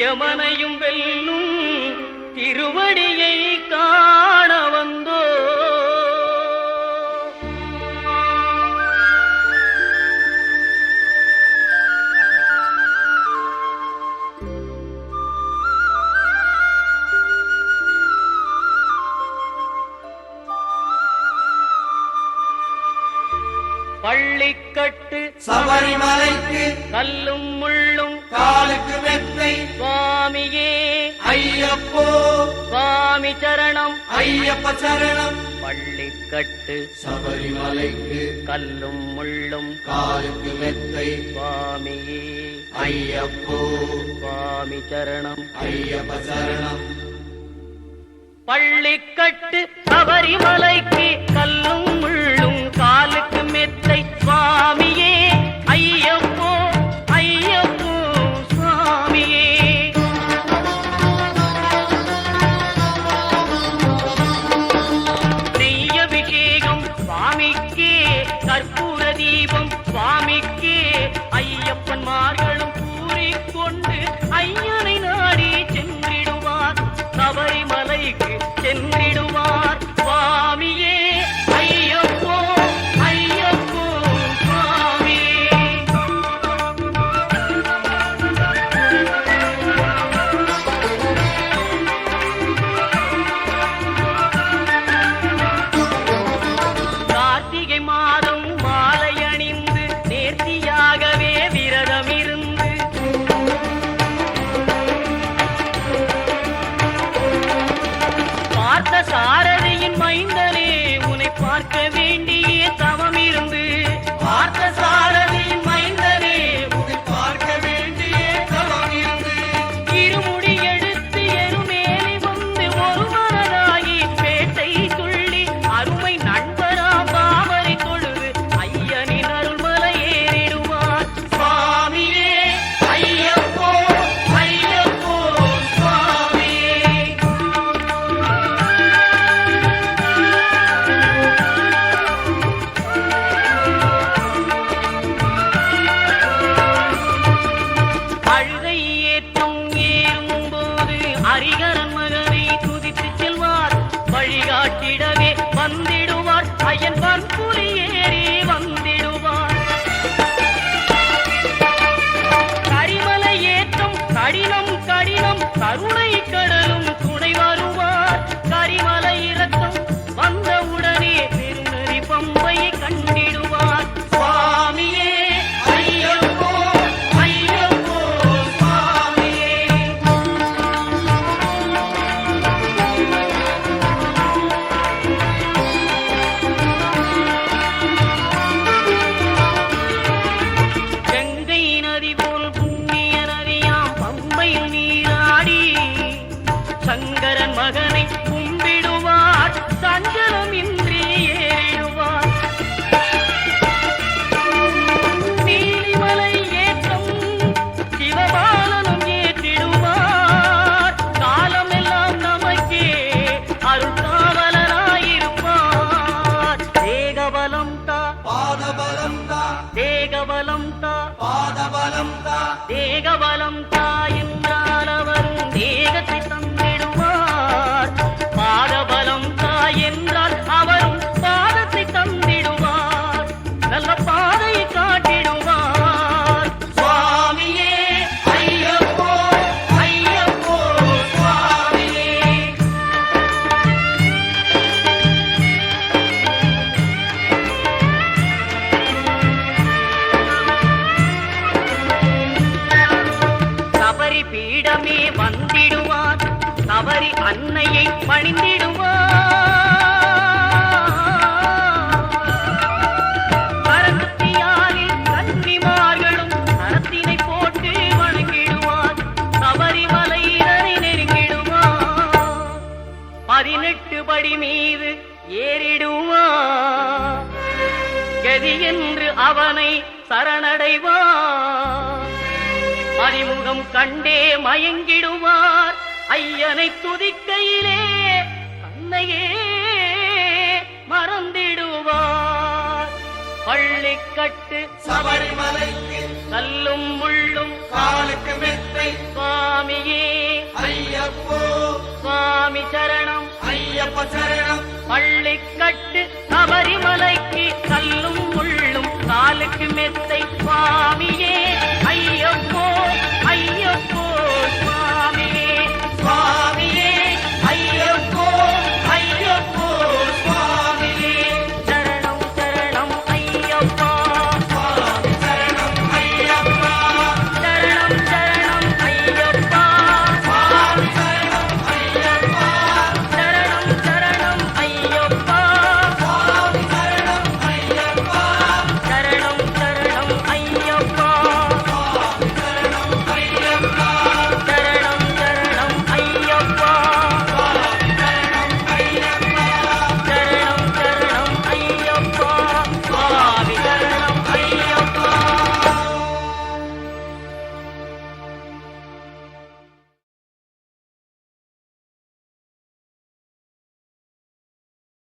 யமனையும் வெல்லும் திருவடியை காண வந்தோ. பள்ளிக்கட்டு சபரிமலைக்கு கல்லும் முள்ளும் காலுக்கு மெத்தை சுவாமியே ஐயப்போ சுவாமி சரணம் ஐயப்ப சரணம். பள்ளிக்கட்டு சபரிமலைக்கு கல்லும் முள்ளும் காலுக்கு மெத்தை சுவாமியே ஐயப்போ சுவாமி சரணம் ஐயப்ப சரணம். பள்ளிக்கட்டு சபரிமலைக்கு கல்லும் முள்ளும் காலுக்கு மெத்தை சுவாமியே ஐயப்போ ஐயப்போ சுவாமியே. நெய்யபிஷேகம் சுவாமிக்கே கற்பூர தீபம் சுவாமிக்கே ஐயப்பன்மார்களும் கூறிக்கொண்டு ஐயனை நாடி சென்றிடுவார் சபரிமலைக்கு சென்றிடுவார் சுவாமியே ஐயப்போ ஐயப்போ சுவாமியே. கார்த்திகை மாதம் மாலை அணிந்து நேர்த்தியாகவே விரதம் இருந்து பார்த்த சாரதியின் மைந்தனே உன்னை பார்க்க வேண்டிய தவம் இருந்து பார்த்த சாரதியின் மைந்தனே உன்னை பார்க்க வேண்டிய தவம் இருந்து இருமுடி எடுத்து எருமேலி வந்து ஒரு மனதாகி பேட்டை துள்ளி அருமை நண்பராம் பாவரை தொழுது ஐயனின் அருள்மலை ஏறிடுவார் சுவாமியே ஐயப்போ ஐயப்போ சுவாமியே. அழுகை ஏற்றம் ஏறும்போது ஹரிகரன் மகனை துதித்து செல்வார் வழிகாட்டிடவே வந்திடுவார் ஐயன் பன்புலி ஏறி வந்திடுவார். கரிமலை ஏற்றம் கடினம் கடினம் கருணை கடலும் துணை வருவார். கரிமலை இறக்கம் வந்தவுடனே பெருநெறி பம்பையை கண்டிடுவார் சுவாமியே ஐயப்போ ஐயப்போ சுவாமியே. கங்கை நதி போல் புண்ணிய நதியாம் பம்பையில் நீராடி சங்கரன் மகனை கும்பிடுவார் சஞ்சலமின்றி ஏறிடுவார். நீலிமலை ஏற்றம் சிவபாலனும் ஏற்றிடுவார். காலமெல்லாம் நமக்கே அருள்காவலனாயிருப்பார். தேகபலம் தா பாதபலம் தா தேகபலம் தா பாதபலம் தா தேகபலம் தா என்றால் அவரும் தேகத்தை தந்திடுவார். பாதபலம் தா என்றால் அவரும் பாதத்தை தந்திடுவார். நல்ல பாதையை காட்டிடுவார் சுவாமியே ஐயப்போ ஐயப்போ சுவாமியே. சபரி பீடமே வந்திடுவார். சபரி அன்னையை பணிந்திடுவார். கரகத்தியாரில் கன்னிமார்களும் கரத்தினை போட்டு வணங்கிடுவார். சபரிமலையினரை நெருங்கிடுவார். 18 படி மீது ஏறிடுவார். கதி என்று அவனை சரணடைவார். அறிமுகம் கண்டே மயங்கிடுவார். ஐயனை துதிக்கையிலே தன்னையே மறந்திடுவார். பள்ளிக்கட்டு சபரிமலைக்கு கல்லும் முள்ளும் காலுக்கு மெத்தை சுவாமியே சரணம் ஐயப்ப சரணம் பள்ளிக்கட்டு சபரிமலைக்கு கல்லும் முள்ளும் காலுக்கு மெத்தை சுவாமி